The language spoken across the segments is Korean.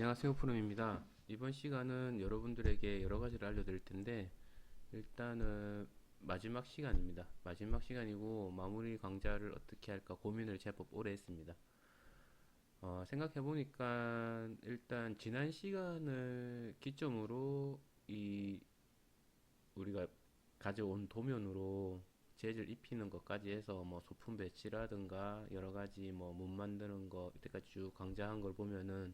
안녕하세요, 푸름입니다. 이번 시간은 여러분들에게 여러 가지를 알려드릴 텐데, 일단은 마지막 시간입니다. 마지막 시간이고, 마무리 강좌를 어떻게 할까 고민을 제법 오래 했습니다. 생각해보니까, 일단 지난 시간을 기점으로 우리가 가져온 도면으로 재질 입히는 것까지 해서 뭐 소품 배치라든가 여러 가지 뭐 문 만드는 거 이때까지 쭉 강좌한 걸 보면은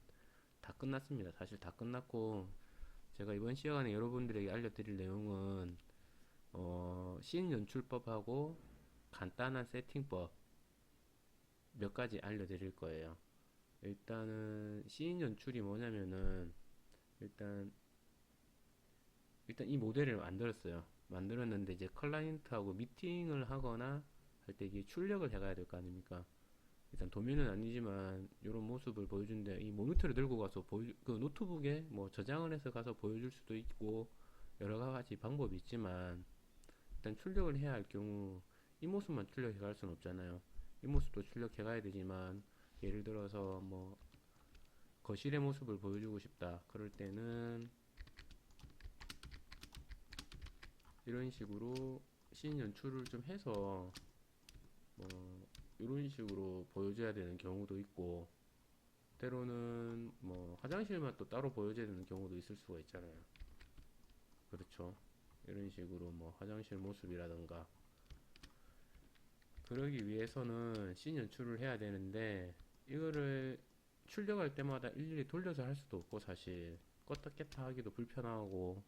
다 끝났습니다. 사실 다 끝났고, 제가 이번 시간에 여러분들에게 알려드릴 내용은 씬 연출법하고 간단한 세팅법 몇 가지 알려드릴 거예요. 일단은 씬 연출이 뭐냐면은 일단 일단 이 모델을 만들었어요. 만들었는데 이제 클라이언트하고 미팅을 하거나 할 때 이게 출력을 해가야 될 거 아닙니까? 일단 도면은 아니지만 이런 모습을 보여준데 이 모니터를 들고 가서 그 노트북에 뭐 저장을 해서 가서 보여줄 수도 있고 여러 가지 방법이 있지만 일단 출력을 해야 할 경우 이 모습만 출력해 갈 수는 없잖아요. 이 모습도 출력해 가야 되지만 예를 들어서 뭐 거실의 모습을 보여주고 싶다 그럴 때는 이런 식으로 씬 연출을 좀 해서 뭐 이런 식으로 보여줘야 되는 경우도 있고 때로는 뭐 화장실만 또 따로 보여줘야 되는 경우도 있을 수가 있잖아요. 그렇죠. 이런 식으로 뭐 화장실 모습이라던가 그러기 위해서는 씬 연출을 해야 되는데 이거를 출력할 때마다 일일이 돌려서 할 수도 없고 사실 껐다 깼다 하기도 불편하고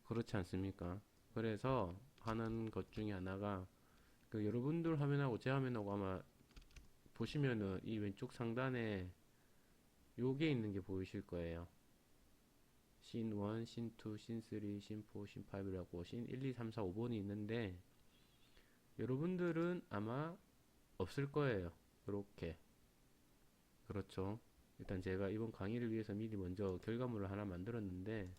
그렇지 않습니까? 그래서 하는 것 중에 하나가 그 여러분들 화면하고 제 화면하고 아마 보시면은 이 왼쪽 상단에 요게 있는 게 보이실 거예요. 씬 1, 씬 2, 씬 3, 씬 4, 씬 5라고 씬 1, 2, 3, 4, 5번이 있는데 여러분들은 아마 없을 거예요. 이렇게 그렇죠. 일단 제가 이번 강의를 위해서 미리 먼저 결과물을 하나 만들었는데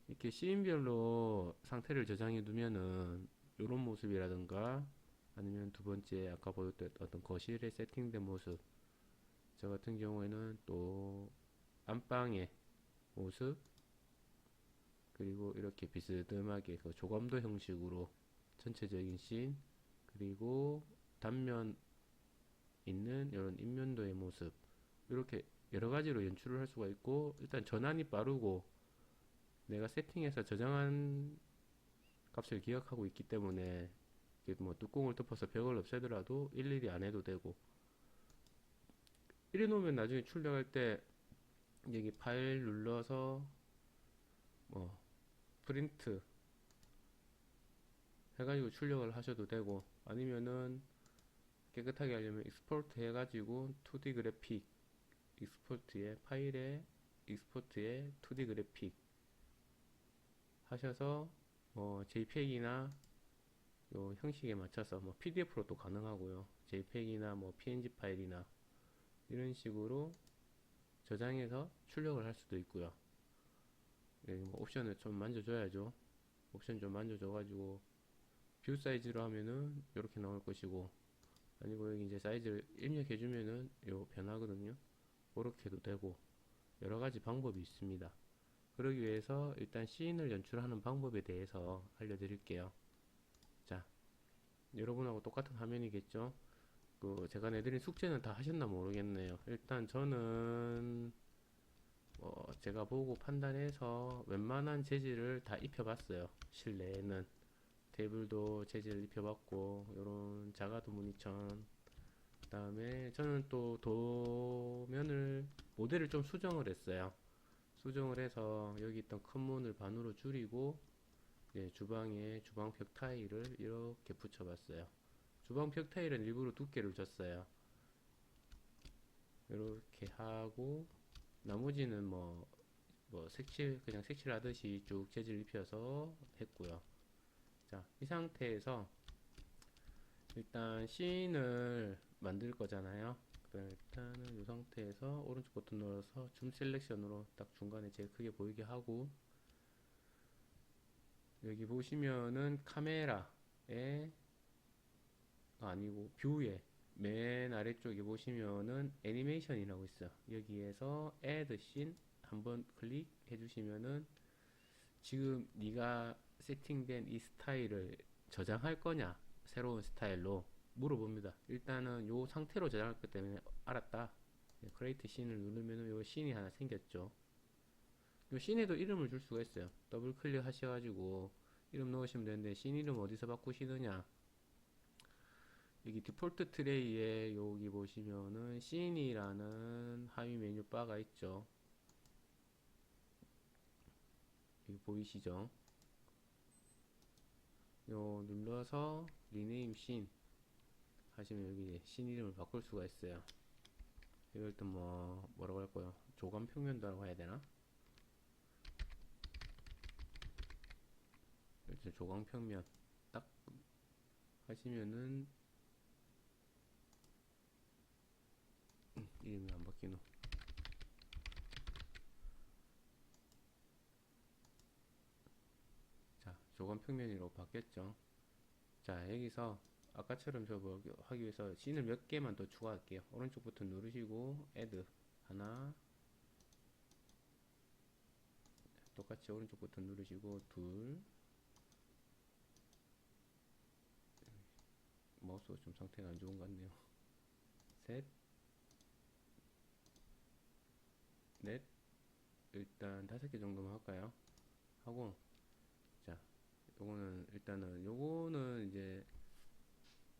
이렇게 씬별로 상태를 저장해 두면은 이런 모습이라든가 아니면 두 번째 아까 보였던 어떤 거실에 세팅된 모습 저 같은 경우에는 또 안방의 모습 그리고 이렇게 비스듬하게 그 조감도 형식으로 전체적인 씬 그리고 단면 있는 이런 인면도의 모습 이렇게 여러 가지로 연출을 할 수가 있고 일단 전환이 빠르고 내가 세팅해서 저장한 값을 기억하고 있기 때문에 뭐 뚜껑을 덮어서 벽을 없애더라도 일일이 안 해도 되고 이래 놓으면 나중에 출력할 때 여기 파일 눌러서 뭐 프린트 해가지고 출력을 하셔도 되고 아니면은 깨끗하게 하려면 익스포트 해가지고 2D 그래픽 익스포트에 파일에 익스포트에 2D 그래픽 하셔서 JPEG이나 요 형식에 맞춰서 뭐 PDF로도 가능하고요. JPEG이나 뭐 PNG 파일이나 이런 식으로 저장해서 출력을 할 수도 있고요. 여기 뭐 옵션을 좀 만져줘야죠. 옵션 좀 만져줘가지고 뷰 사이즈로 하면은 이렇게 나올 것이고 아니고 여기 이제 사이즈를 입력해주면은 요 변하거든요. 그렇게 해도 되고 여러 가지 방법이 있습니다. 그러기 위해서 일단 씬을 연출하는 방법에 대해서 알려드릴게요. 자, 여러분하고 똑같은 화면이겠죠? 그 제가 내드린 숙제는 다 하셨나 모르겠네요. 일단 저는 제가 보고 판단해서 웬만한 재질을 다 입혀봤어요. 실내에는 테이블도 재질 입혀봤고 요런 자가도 무늬천 그 다음에 저는 또 도면을 모델을 좀 수정을 했어요. 수정을 해서 여기 있던 큰 문을 반으로 줄이고 주방에 주방 벽 타일을 이렇게 붙여봤어요. 주방 벽 타일은 일부러 두께를 줬어요. 이렇게 하고 나머지는 색칠 그냥 색칠하듯이 쭉 재질 입혀서 했고요. 자, 이 상태에서 일단 씬을 만들 거잖아요. 그럼 일단은 이 상태에서 오른쪽 버튼 눌러서 줌 셀렉션으로 딱 중간에 제일 크게 보이게 하고 여기 보시면은 카메라에 아니고 뷰에 맨 아래쪽에 보시면은 애니메이션이라고 있어요. 여기에서 Add Scene 한번 클릭해 주시면은 지금 네가 세팅된 이 스타일을 저장할 거냐, 새로운 스타일로 물어봅니다. 일단은 요 상태로 저장할 것 때문에 알았다. 크레이트 씬을 누르면은 요 씬이 하나 생겼죠. 요 씬에도 이름을 줄 수가 있어요. 더블 클릭 하셔가지고 이름 넣으시면 되는데, 씬 이름 어디서 바꾸시느냐, 여기 디폴트 트레이에 여기 보시면은 씬이라는 하위 메뉴 바가 있죠. 여기 보이시죠? 요 눌러서 리네임 씬 하시면 여기 씬 이름을 바꿀 수가 있어요. 이럴 땐 뭐라고 할까요? 조감 평면도라고 해야 되나? 일단 조감 평면 딱 하시면은 이름이 안 바뀌노. 자, 조감 평면으로 바뀌었죠. 자, 여기서 아까처럼 저거 하기 위해서 씬을 몇 개만 더 추가할게요. 오른쪽 버튼 누르시고 add 하나, 똑같이 오른쪽 버튼 누르시고 둘, 마우스가 좀 상태가 안 좋은 것 같네요. 셋, 넷, 일단 5개 정도만 할까요? 하고, 자, 요거는 이제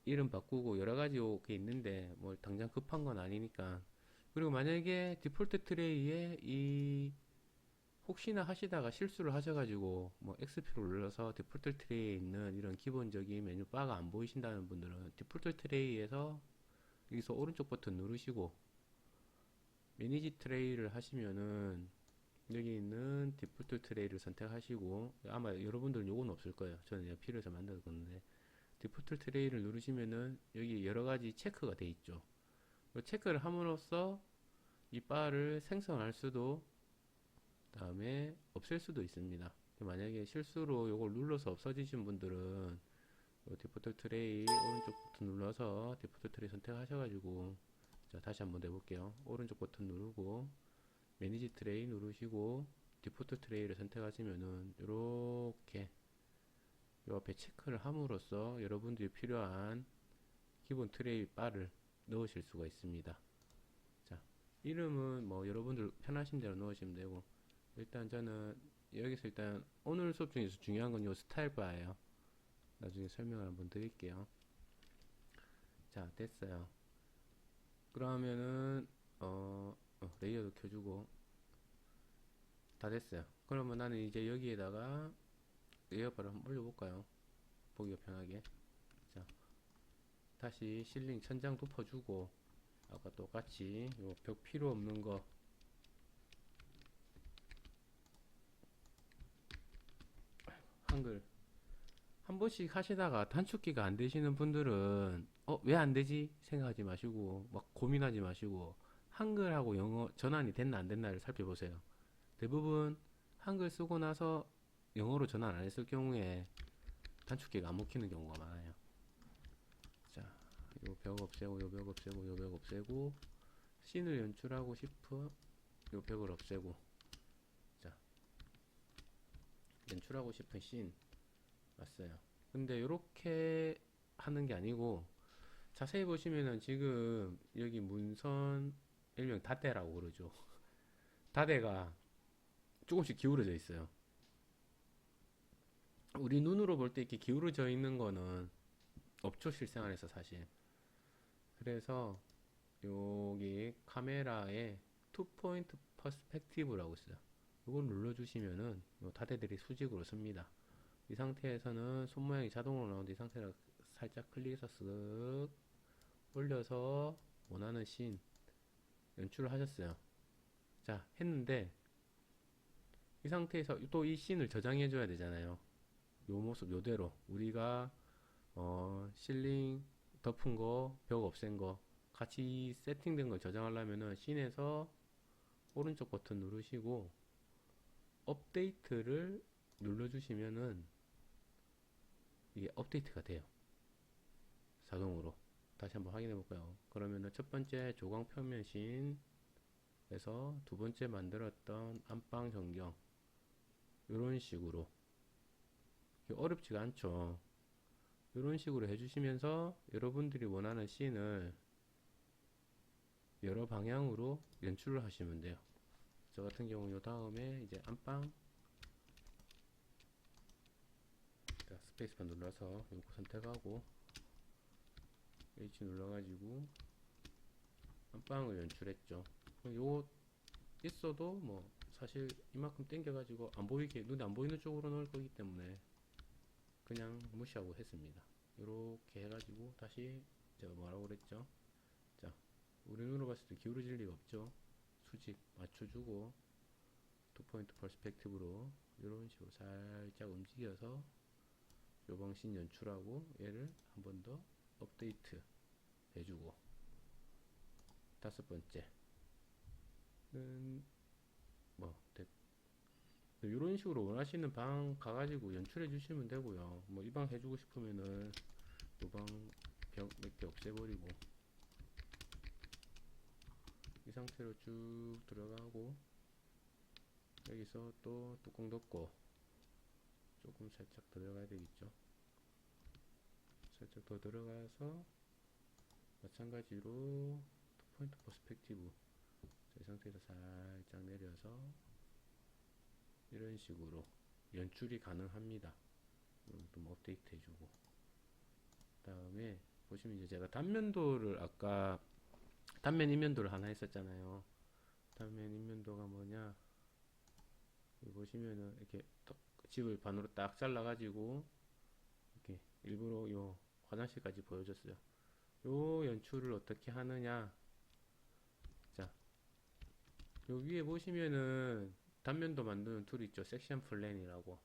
이름 바꾸고 여러 가지 게 있는데 뭐 당장 급한 건 아니니까. 그리고 만약에 디폴트 트레이에 이 혹시나 하시다가 실수를 하셔가지고 뭐 X표를 눌러서 디폴트 트레이에 있는 이런 기본적인 메뉴 바가 안 보이신다는 분들은 디폴트 트레이에서 여기서 오른쪽 버튼 누르시고 매니지 트레이를 하시면은 여기 있는 디폴트 트레이를 선택하시고, 아마 여러분들은 요건 없을 거예요. 저는 필요해서 만들었는데, 디폴트 트레이를 누르시면은 여기 여러 가지 체크가 돼 있죠. 체크를 함으로써 이 바를 생성할 수도, 다음에 없앨 수도 있습니다. 만약에 실수로 요걸 눌러서 없어지신 분들은 디폴트 트레이 오른쪽 버튼 눌러서 디폴트 트레이 선택하셔가지고, 자, 다시 한번 해볼게요. 오른쪽 버튼 누르고 매니지 트레이 누르시고 디폴트 트레이를 선택하시면은 이렇게 요 앞에 체크를 함으로써 여러분들이 필요한 기본 트레이 바를 넣으실 수가 있습니다. 자, 이름은 뭐 여러분들 편하신 대로 넣으시면 되고, 일단 저는 여기서 일단 오늘 수업 중에서 중요한 건 요 스타일 바예요. 나중에 설명을 한번 드릴게요. 자, 됐어요. 그러면은 레이어도 켜주고 다 됐어요. 그러면 나는 이제 여기에다가 레이어바를 한번 올려볼까요? 보기가 편하게. 자, 다시 실링 천장 덮어주고, 아까 똑같이 요 벽 필요 없는 거 한글 한 번씩 하시다가 단축키가 안 되시는 분들은 왜 안 되지 생각하지 마시고 막 고민하지 마시고 한글하고 영어 전환이 됐나 안 됐나를 살펴보세요. 대부분 한글 쓰고 나서 영어로 전환 안 했을 경우에 단축키가 안 먹히는 경우가 많아요. 자, 요 벽 없애고 요 벽 없애고 요 벽 없애고 씬을 연출하고 싶어 요 벽을 없애고, 자, 연출하고 싶은 씬 왔어요. 근데 이렇게 하는 게 아니고 자세히 보시면은 지금 여기 문선 일명 다대라고 그러죠. 다대가 조금씩 기울어져 있어요. 우리 눈으로 볼 때 이렇게 기울어져 있는 거는 없죠, 실생활에서 사실. 그래서 여기 카메라에 투 포인트 퍼스펙티브라고 있어요. 이걸 눌러주시면은 요 다대들이 수직으로 씁니다. 이 상태에서는 손 모양이 자동으로 나오는데, 이 상태로 살짝 클릭해서 쓱 올려서 원하는 씬 연출을 하셨어요. 자, 했는데 이 상태에서 또 이 씬을 저장해 줘야 되잖아요. 요 모습 요대로 우리가 실링 덮은 거, 벽 없앤 거 같이 세팅된 걸 저장하려면은 씬에서 오른쪽 버튼 누르시고 업데이트를 눌러주시면은 이게 업데이트가 돼요. 자동으로. 다시 한번 확인해 볼까요? 그러면은 첫 번째 조광 평면 씬에서 두 번째 만들었던 안방 전경 이런 식으로 어렵지가 않죠. 이런 식으로 해주시면서 여러분들이 원하는 씬을 여러 방향으로 연출을 하시면 돼요. 저 같은 경우 요 다음에 이제 안방 스페이스바 눌러서 요거 선택하고 H 눌러가지고 안방을 연출했죠. 요 있어도 뭐 사실 이만큼 당겨가지고 안 보이게 눈에 안 보이는 쪽으로 넣을 거기 때문에 그냥 무시하고 했습니다. 이렇게 해가지고 다시 제가 뭐라고 그랬죠? 자, 우리 눈으로 봤을 때 기울어질 리가 없죠. 수직 맞춰주고 투 포인트 퍼스펙티브로 이런 식으로 살짝 움직여서 요방신 연출하고 얘를 한 번 더 업데이트 해주고 다섯 번째는 뭐 이런 식으로 원하시는 방 가가지고 연출해 주시면 되고요. 뭐 이 방 해주고 싶으면은 요 방 벽 몇 개 없애버리고 이 상태로 쭉 들어가고 여기서 또 뚜껑 덮고 조금 살짝 들어가야 되겠죠. 살짝 더 들어가서 마찬가지로 포인트 퍼스펙티브 이 상태에서 살짝 내려서 이런 식으로 연출이 가능합니다. 좀 업데이트 해주고 그 다음에 보시면 이제 제가 단면도를 아까 단면 인면도를 하나 했었잖아요. 단면 인면도가 뭐냐 여기 보시면은 이렇게 집을 반으로 딱 잘라 가지고 이렇게 일부러 요 화장실까지 보여줬어요. 요 연출을 어떻게 하느냐 자, 요 위에 보시면은 단면도 만드는 툴이 있죠. 섹션 플랜이라고.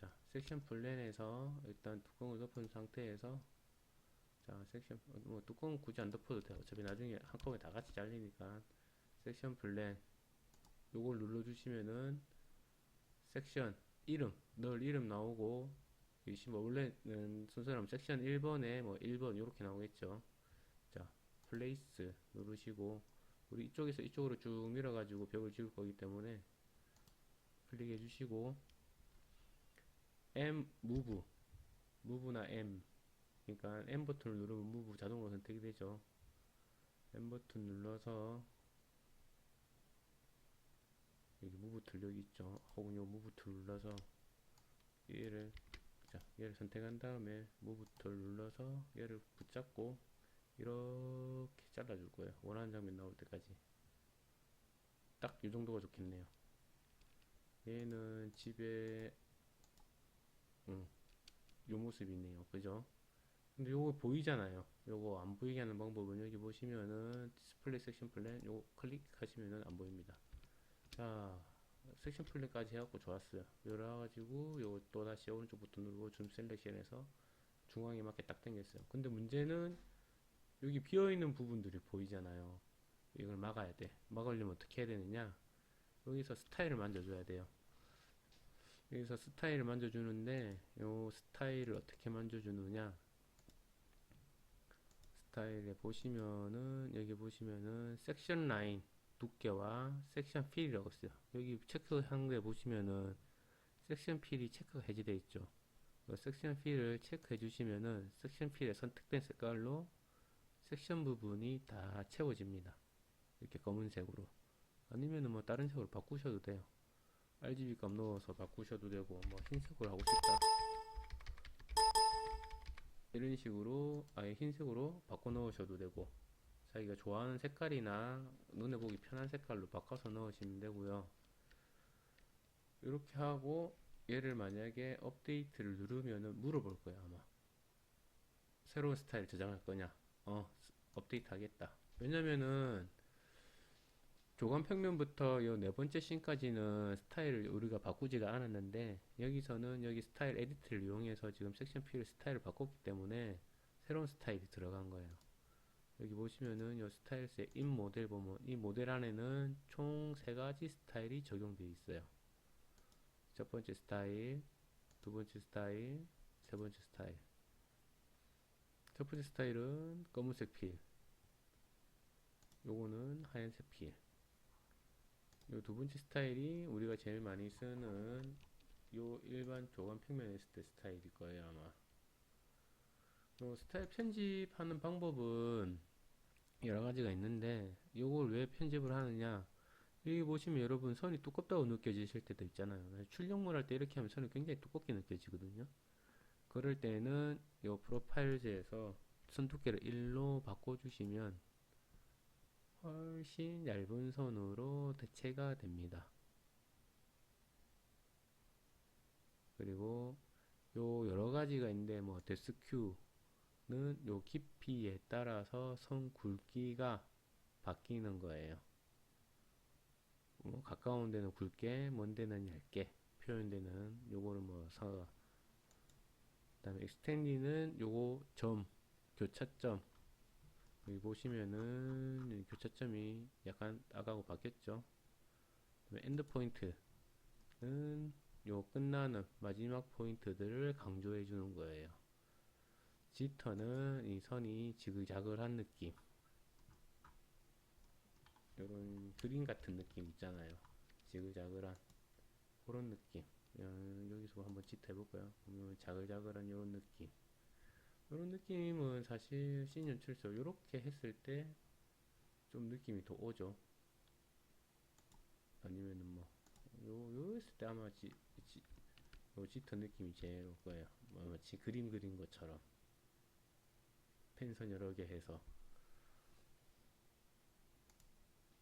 자, 섹션 플랜에서 일단 뚜껑을 덮은 상태에서 자, 섹션 뭐 뚜껑 굳이 안 덮어도 돼요. 어차피 나중에 한꺼번에 다 같이 잘리니까 섹션 플랜 요걸 눌러 주시면은 섹션 이름 널 이름 나오고 이시 뭐 원래는 순서라면 섹션 1번에 뭐 1번 이렇게 나오겠죠. 자, 플레이스 누르시고 우리 이쪽에서 이쪽으로 쭉 밀어가지고 벽을 지을 거기 때문에 클릭해 주시고 M 무브 무브나 M 그러니까 M 버튼을 누르면 무브 자동으로 선택이 되죠. M 버튼 눌러서 여기 무브 툴 여기 있죠. 혹은 요 무브 툴 눌러서 얘를 얘를 선택한 다음에 무브 툴 눌러서 얘를 붙잡고 이렇게 잘라줄 거예요. 원하는 장면 나올 때까지. 딱 이 정도가 좋겠네요. 얘는 집에 요 모습이네요. 그죠? 근데 요거 보이잖아요. 요거 안 보이게 하는 방법은 여기 보시면은 디스플레이 섹션 플랜 요거 클릭하시면은 안 보입니다. 자, 섹션 플랜까지 해갖고 좋았어요. 열어가지고 요거 또 다시 오른쪽 버튼 누르고 줌 셀렉션해서 중앙에 맞게 딱 당겼어요. 근데 문제는 여기 비어있는 부분들이 보이잖아요. 이걸 막아야 돼. 막으려면 어떻게 해야 되느냐? 여기서 스타일을 만져줘야 돼요. 여기서 스타일을 만져주는데 요 스타일을 어떻게 만져주느냐? 스타일에 보시면은 여기 보시면은 섹션 라인 두께와 섹션 필이라고 있어요. 여기 체크한 데 보시면은 섹션 필이 체크가 해제되어 있죠. 섹션 필을 체크해 주시면은 섹션 필에 선택된 색깔로 섹션 부분이 다 채워집니다. 이렇게 검은색으로. 아니면은 뭐 다른 색으로 바꾸셔도 돼요. RGB 값 넣어서 바꾸셔도 되고 뭐 흰색으로 하고 싶다 이런 식으로 아예 흰색으로 바꿔 넣으셔도 되고 자기가 좋아하는 색깔이나 눈에 보기 편한 색깔로 바꿔서 넣으시면 되고요. 이렇게 하고 얘를 만약에 업데이트를 누르면은 물어볼 거예요. 아마 새로운 스타일 저장할 거냐 업데이트 하겠다. 왜냐면은 조간 평면부터 요 네 번째 씬까지는 스타일을 우리가 바꾸지가 않았는데 여기서는 여기 스타일 에디트를 이용해서 지금 섹션 필 스타일을 바꿨기 때문에 새로운 스타일이 들어간 거예요. 여기 보시면은 요 스타일스의 인 모델 보면 이 모델 안에는 총 3가지 스타일이 적용되어 있어요. 첫 번째 스타일, 두 번째 스타일, 세 번째 스타일. 첫 번째 스타일은 검은색 필, 요거는 하얀색 필. 요 두 번째 스타일이 우리가 제일 많이 쓰는 요 일반 조간 평면 했을 때 스타일일 거예요, 아마. 요 스타일 편집하는 방법은 여러 가지가 있는데, 요걸 왜 편집을 하느냐. 여기 보시면 여러분 선이 두껍다고 느껴지실 때도 있잖아요. 출력물 할 때 이렇게 하면 선이 굉장히 두껍게 느껴지거든요. 그럴 때는 요 프로파일즈에서 선 두께를 1로 바꿔주시면 훨씬 얇은 선으로 대체가 됩니다. 그리고 요 여러 가지가 있는데 뭐 데스큐는 요 깊이에 따라서 선 굵기가 바뀌는 거예요. 뭐 가까운 데는 굵게, 먼 데는 얇게 표현되는 요거는 뭐 서. 그다음에 익스텐디는 요거 점, 교차점. 여기 보시면은 교차점이 약간 아까하고 바뀌었죠. 그다음에 엔드 포인트는 요 끝나는 마지막 포인트들을 강조해 주는 거예요. 지터는 이 선이 지그자글한 느낌, 요런 그림 같은 느낌 있잖아요. 지그자글한 그런 느낌. 여기서 한번 지터 해볼까요? 보면 자글자글한 요런 느낌. 요런 느낌은 사실 씬 연출서 요렇게 했을 때 좀 느낌이 더 오죠. 아니면은 뭐 요 했을 때 아마 요 짙은 느낌이 제일 올 거예요. 뭐 마치 그림 그린 것처럼 펜선 여러 개 해서.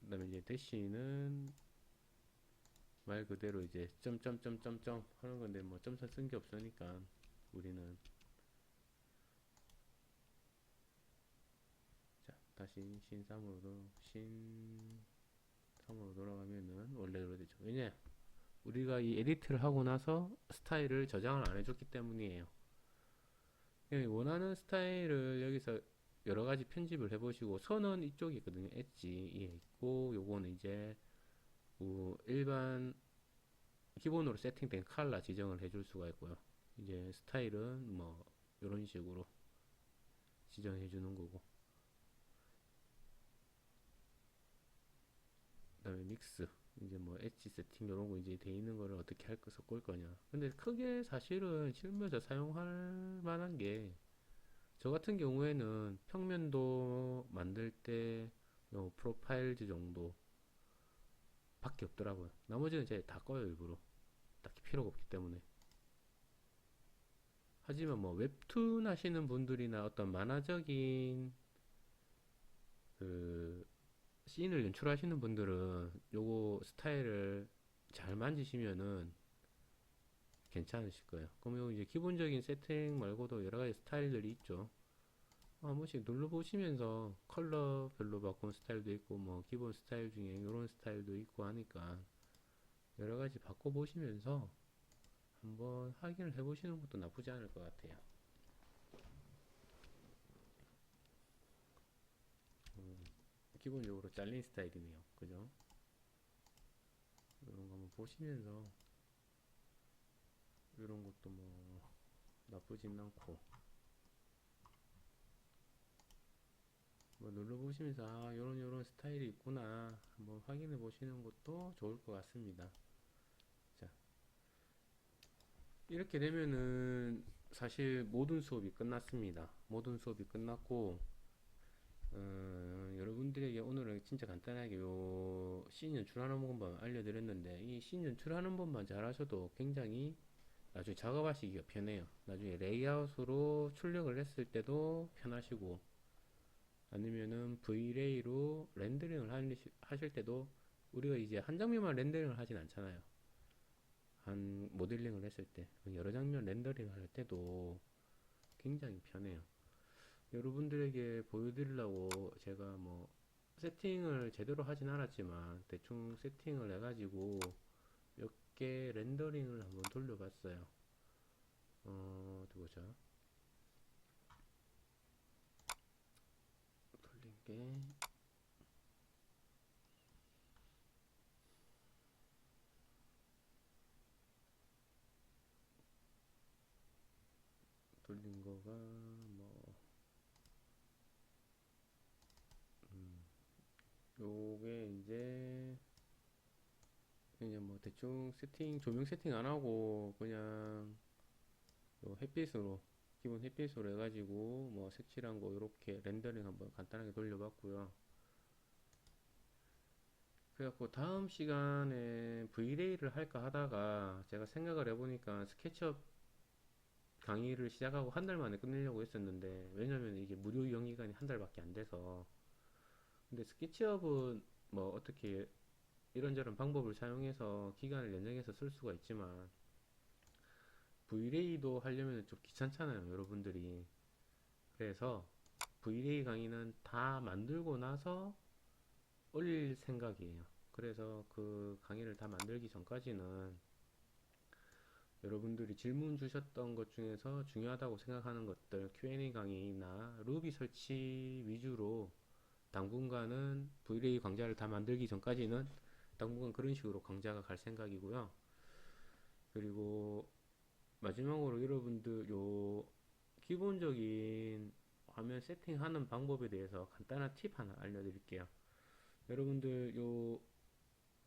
그다음에 이제 대시는 말 그대로 이제 점점점점점 하는 건데 뭐 점선 쓴 게 없으니까 우리는. 자, 다시 신3으로 돌아가면은 원래대로 되죠. 왜냐, 우리가 이 에디트를 하고 나서 스타일을 저장을 안 해줬기 때문이에요. 원하는 스타일을 여기서 여러 가지 편집을 해보시고, 선은 이쪽이 있거든요. 엣지에 있고, 요거는 이제 일반 기본으로 세팅된 컬러 지정을 해줄 수가 있고요. 이제 스타일은 뭐 이런 식으로 지정해 주는 거고, 그다음에 믹스, 이제 뭐 엣지 세팅 이런 거 이제 돼 있는 거를 어떻게 섞을 거냐. 근데 크게 사실은 실무에서 사용할 만한 게, 저 같은 경우에는 평면도 만들 때 프로파일즈 정도 밖에 없더라고요. 나머지는 이제 다 꺼요, 일부러. 딱히 필요가 없기 때문에. 하지만 뭐 웹툰 하시는 분들이나 어떤 만화적인 그 씬을 연출하시는 분들은 요거 스타일을 잘 만지시면은 괜찮으실 거예요. 그럼 요 이제 기본적인 세팅 말고도 여러 가지 스타일들이 있죠. 한 번씩 눌러보시면서 컬러별로 바꾼 스타일도 있고, 뭐 기본 스타일 중에 이런 스타일도 있고 하니까 여러 가지 바꿔보시면서 한번 확인을 해보시는 것도 나쁘지 않을 것 같아요. 기본적으로 잘린 스타일이네요. 그죠? 이런 거 한번 보시면서 이런 것도 뭐 나쁘진 않고, 뭐 눌러보시면서 요런 스타일이 있구나 한번 확인해 보시는 것도 좋을 것 같습니다. 자, 이렇게 되면은 사실 모든 수업이 끝났습니다. 모든 수업이 끝났고, 여러분들에게 오늘은 진짜 간단하게 씬 연출하는 법만 알려드렸는데, 이 씬 연출하는 법만 잘하셔도 굉장히 나중에 작업하시기가 편해요. 나중에 레이아웃으로 출력을 했을 때도 편하시고, 아니면은 V-Ray로 렌더링을 하실 때도, 우리가 이제 한 장면만 렌더링을 하진 않잖아요. 한 모델링을 했을 때 여러 장면 렌더링 할 때도 굉장히 편해요. 여러분들에게 보여드리려고 제가 뭐 세팅을 제대로 하진 않았지만 대충 세팅을 해가지고 몇 개 렌더링을 한번 돌려봤어요. 어디 보자. 돌린 거가 뭐 요게 이제 그냥 뭐 대충 조명 세팅 안 하고 그냥 요 햇빛으로 기본 햇빛으로 해가지고 뭐 색칠한 거 이렇게 렌더링 한번 간단하게 돌려봤고요. 그래갖고 다음 시간에 브이레이를 할까 하다가 제가 생각을 해보니까 스케치업 강의를 시작하고 한 달 만에 끝내려고 했었는데, 왜냐면 이게 무료 이용 기간이 한 달밖에 안 돼서. 근데 스케치업은 뭐 어떻게 이런저런 방법을 사용해서 기간을 연장해서 쓸 수가 있지만 브이레이도 하려면 좀 귀찮잖아요, 여러분들이. 그래서 브이레이 강의는 다 만들고 나서 올릴 생각이에요. 그래서 그 강의를 다 만들기 전까지는 여러분들이 질문 주셨던 것 중에서 중요하다고 생각하는 것들, Q&A 강의나 루비 설치 위주로 당분간은 브이레이 강좌를 다 만들기 전까지는 당분간 그런 식으로 강좌가 갈 생각이고요. 그리고 마지막으로 여러분들 요 기본적인 화면 세팅하는 방법에 대해서 간단한 팁 하나 알려드릴게요. 여러분들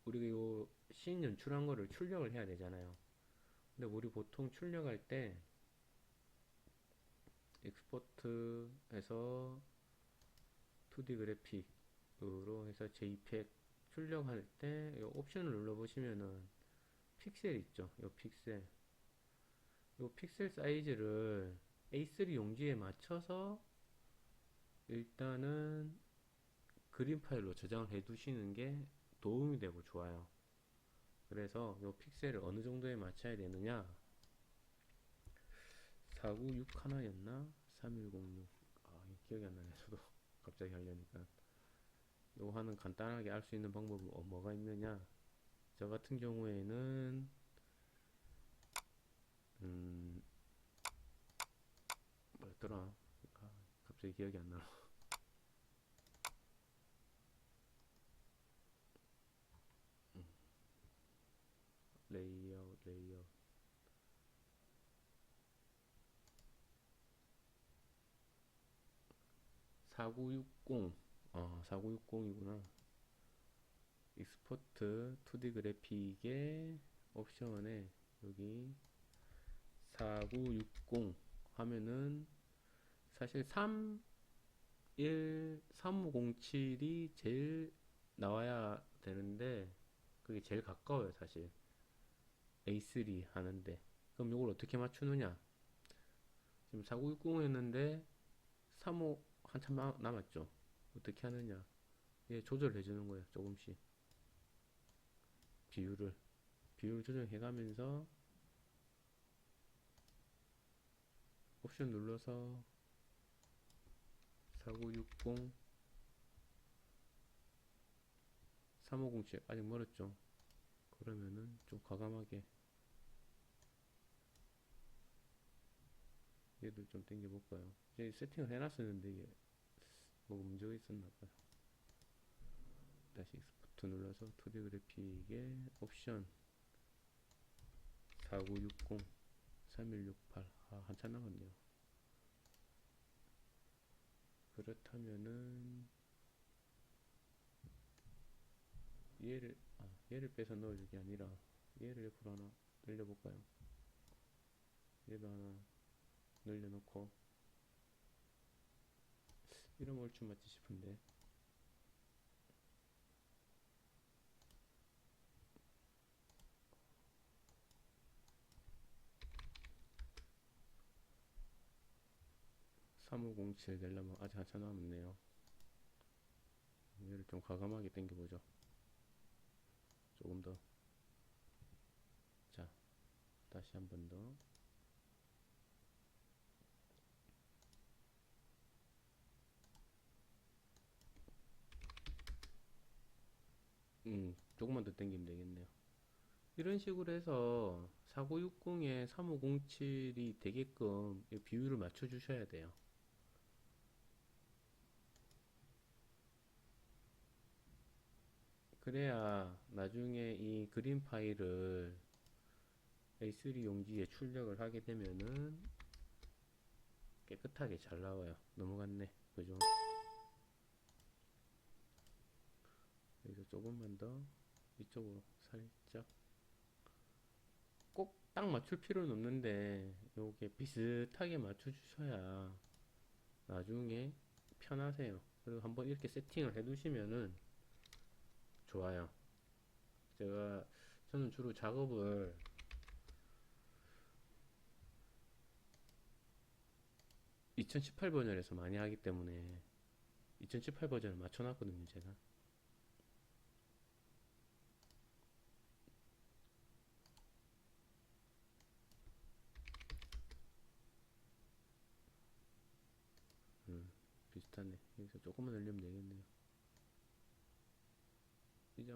우리가 씬 연출한 거를 출력을 해야 되잖아요. 근데 우리 보통 출력할 때 익스포트해서 2D 그래픽으로 해서 JPEG 출력할 때 이 옵션을 눌러보시면은 픽셀 있죠. 이 픽셀 사이즈를 A3 용지에 맞춰서 일단은 그림 파일로 저장을 해 두시는 게 도움이 되고 좋아요. 그래서 이 픽셀을 어느 정도에 맞춰야 되느냐, 496 하나였나 3106, 기억이 안 나네 저도. 갑자기 하려니까 요 하는 간단하게 알 수 있는 방법은 뭐가 있느냐, 저 같은 경우에는 음 뭐였더라, 갑자기 기억이 안 나. 레이아웃 4960, 4960이구나. 익스포트 2D 그래픽의 옵션에 여기 4960 하면은 사실 3507이 제일 나와야 되는데 그게 제일 가까워요 사실, A3 하는데. 그럼 이걸 어떻게 맞추느냐, 지금 4960 했는데 35 한참 남았죠. 어떻게 하느냐, 얘 조절해 주는 거예요. 조금씩 비율을 비율 조정해 가면서 옵션 눌러서 4960 3507 아직 멀었죠. 그러면은 좀 과감하게 얘들 좀 당겨 볼까요. 이제 세팅을 해놨었는데 이게 뭐가 문제가 있었나봐요. 다시 익스포트 눌러서 2D 그래픽의 옵션 4960 3168, 한참 남았네요. 그렇다면은 얘를 빼서 넣어줄 게 아니라 얘를 옆으로 하나 늘려볼까요. 얘도 하나 늘려놓고 이러면 얼추 맞지 싶은데, 3507 되려면 아직 한참 남았네요. 얘를 좀 과감하게 당겨보죠. 조금 더. 자, 다시 한 번 더. 조금만 더 당기면 되겠네요. 이런 식으로 해서 4960에 3507이 되게끔 비율을 맞춰 주셔야 돼요. 그래야 나중에 이 그림 파일을 A3 용지에 출력을 하게 되면은 깨끗하게 잘 나와요. 넘어갔네. 그죠? 여기서 조금만 더 이쪽으로 살짝, 꼭 딱 맞출 필요는 없는데 요게 비슷하게 맞춰 주셔야 나중에 편하세요. 그리고 한번 이렇게 세팅을 해 두시면은 좋아요. 저는 주로 작업을 2018 버전에서 많이 하기 때문에 2018 버전을 맞춰놨거든요, 제가. 비슷하네. 여기서 조금만 늘리면 되겠네요. 이제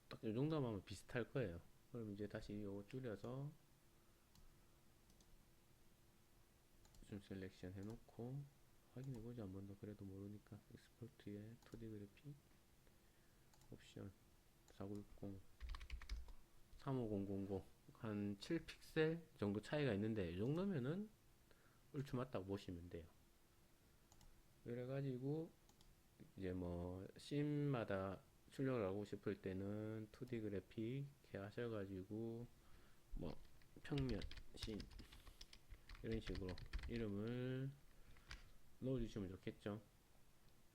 딱 이 정도만 하면 비슷할 거예요. 그럼 이제 다시 이거 줄여서 줌 셀렉션 해놓고 확인해보자. 한 번 더. 그래도 모르니까 익스포트에 2D 그래픽 옵션 4960 35000 한 7픽셀 정도 차이가 있는데 이 정도면은 얼추 맞다고 보시면 돼요. 그래가지고 이제 뭐 씬마다 출력을 하고 싶을 때는 2D 그래픽 이렇게 하셔가지고 뭐 평면 씬 이런 식으로 이름을 넣어주시면 좋겠죠.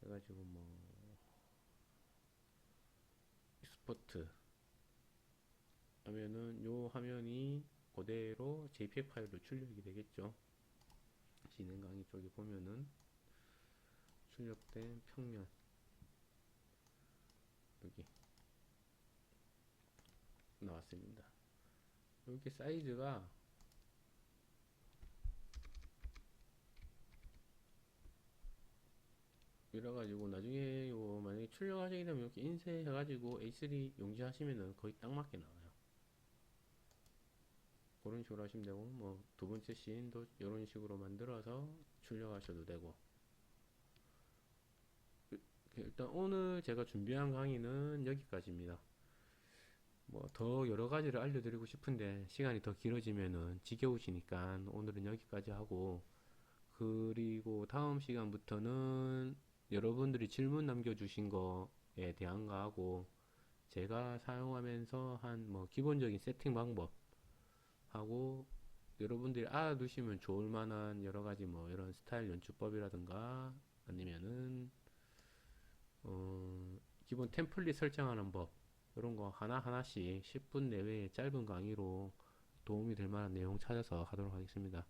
그래가지고 뭐 익스포트 하면은 요 화면이 그대로 JPEG 파일로 출력이 되겠죠. 진행 강의 쪽에 보면은 출력된 평면 여기 나왔습니다. 이렇게 사이즈가 이래가지고 나중에 요 만약에 출력하시게 되면 이렇게 인쇄해가지고 A3 용지하시면은 거의 딱 맞게 나와요. 그런 식으로 하시면 되고 뭐 두 번째 씬도 이런 식으로 만들어서 출력하셔도 되고. 일단 오늘 제가 준비한 강의는 여기까지입니다. 뭐 더 여러 가지를 알려드리고 싶은데 시간이 더 길어지면은 지겨우시니까 오늘은 여기까지 하고, 그리고 다음 시간부터는 여러분들이 질문 남겨주신 거에 대한 거 하고 제가 사용하면서 한 뭐 기본적인 세팅 방법 하고 여러분들이 알아두시면 좋을 만한 여러 가지 뭐 이런 스타일 연출법이라든가 아니면은 기본 템플릿 설정하는 법 이런 거 하나하나씩 10분 내외의 짧은 강의로 도움이 될 만한 내용 찾아서 하도록 하겠습니다.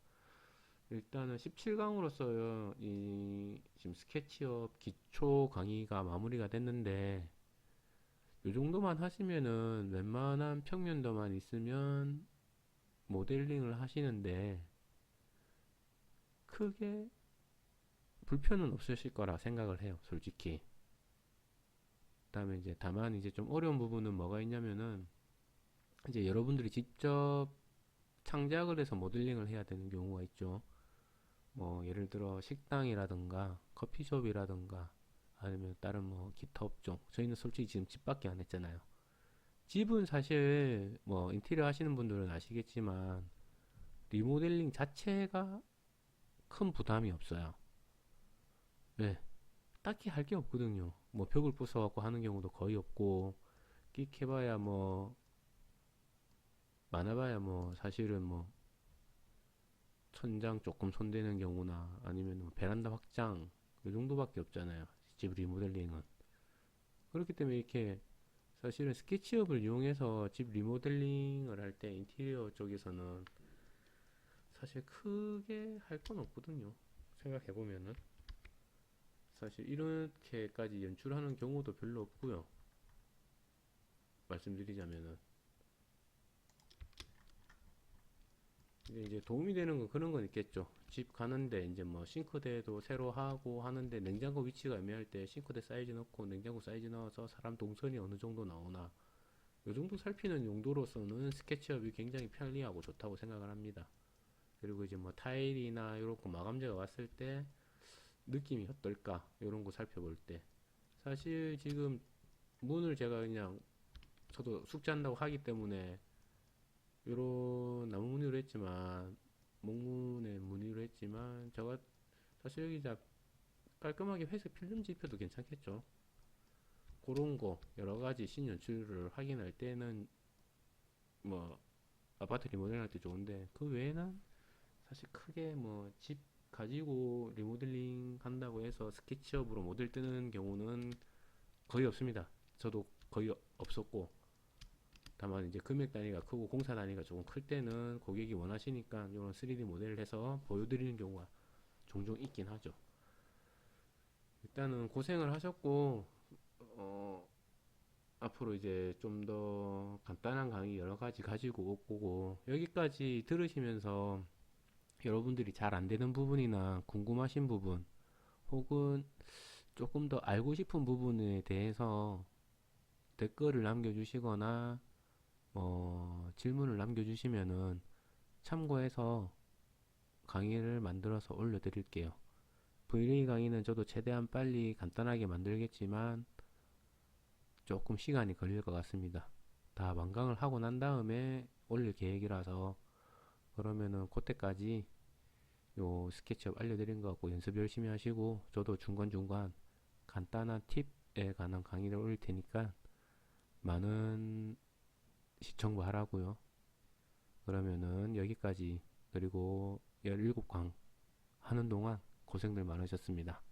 일단은 17강으로서 이 지금 스케치업 기초 강의가 마무리가 됐는데 이 정도만 하시면은 웬만한 평면도만 있으면 모델링을 하시는데 크게 불편은 없으실 거라 생각을 해요, 솔직히. 그다음에 이제 다만 이제 좀 어려운 부분은 뭐가 있냐면은 이제 여러분들이 직접 창작을 해서 모델링을 해야 되는 경우가 있죠. 뭐 예를 들어 식당이라든가 커피숍이라든가 아니면 다른 뭐 기타 업종, 저희는 솔직히 지금 집밖에 안 했잖아요. 집은 사실 뭐 인테리어 하시는 분들은 아시겠지만 리모델링 자체가 큰 부담이 없어요. 네, 딱히 할 게 없거든요. 뭐 벽을 부숴갖고 하는 경우도 거의 없고, 끽 해봐야 뭐 많아봐야 뭐 사실은 뭐 천장 조금 손대는 경우나 아니면 뭐 베란다 확장 이 정도밖에 없잖아요, 집 리모델링은. 그렇기 때문에 이렇게 사실은 스케치업을 이용해서 집 리모델링을 할 때 인테리어 쪽에서는 사실 크게 할 건 없거든요. 생각해보면은 사실 이렇게까지 연출하는 경우도 별로 없고요. 말씀드리자면은 이제 도움이 되는 건 그런 건 있겠죠. 집 가는데 이제 뭐 싱크대도 새로 하고 하는데 냉장고 위치가 애매할 때 싱크대 사이즈 넣고 냉장고 사이즈 넣어서 사람 동선이 어느 정도 나오나 이 정도 살피는 용도로서는 스케치업이 굉장히 편리하고 좋다고 생각을 합니다. 그리고 이제 뭐 타일이나 이런 거 마감재가 왔을 때 느낌이 어떨까 이런 거 살펴볼 때 사실 지금 문을 제가 그냥 저도 숙제한다고 하기 때문에 요런 나무 무늬로 했지만 목문에 무늬로 했지만 제가 사실 여기 깔끔하게 회색 필름지 입혀도 괜찮겠죠. 그런 거 여러 가지 신연출을 확인할 때는 뭐 아파트 리모델링 할 때 좋은데, 그 외에는 사실 크게 뭐 집 가지고 리모델링 한다고 해서 스케치업으로 모델 뜨는 경우는 거의 없습니다. 저도 거의 없었고, 다만 이제 금액 단위가 크고 공사 단위가 조금 클 때는 고객이 원하시니까 이런 3D 모델을 해서 보여드리는 경우가 종종 있긴 하죠. 일단은 고생을 하셨고, 어, 앞으로 이제 좀 더 간단한 강의 여러 가지 가지고 올 거고, 여기까지 들으시면서 여러분들이 잘 안 되는 부분이나 궁금하신 부분, 혹은 조금 더 알고 싶은 부분에 대해서 댓글을 남겨주시거나 질문을 남겨주시면은 참고해서 강의를 만들어서 올려드릴게요. V-Ray 강의는 저도 최대한 빨리 간단하게 만들겠지만 조금 시간이 걸릴 것 같습니다. 다 완강을 하고 난 다음에 올릴 계획이라서, 그러면은 그때까지 요 스케치업 알려드린 거 갖고 연습 열심히 하시고, 저도 중간중간 간단한 팁에 관한 강의를 올릴 테니까 많은 시청 바라고요. 그러면은 여기까지, 그리고 17강 하는 동안 고생들 많으셨습니다.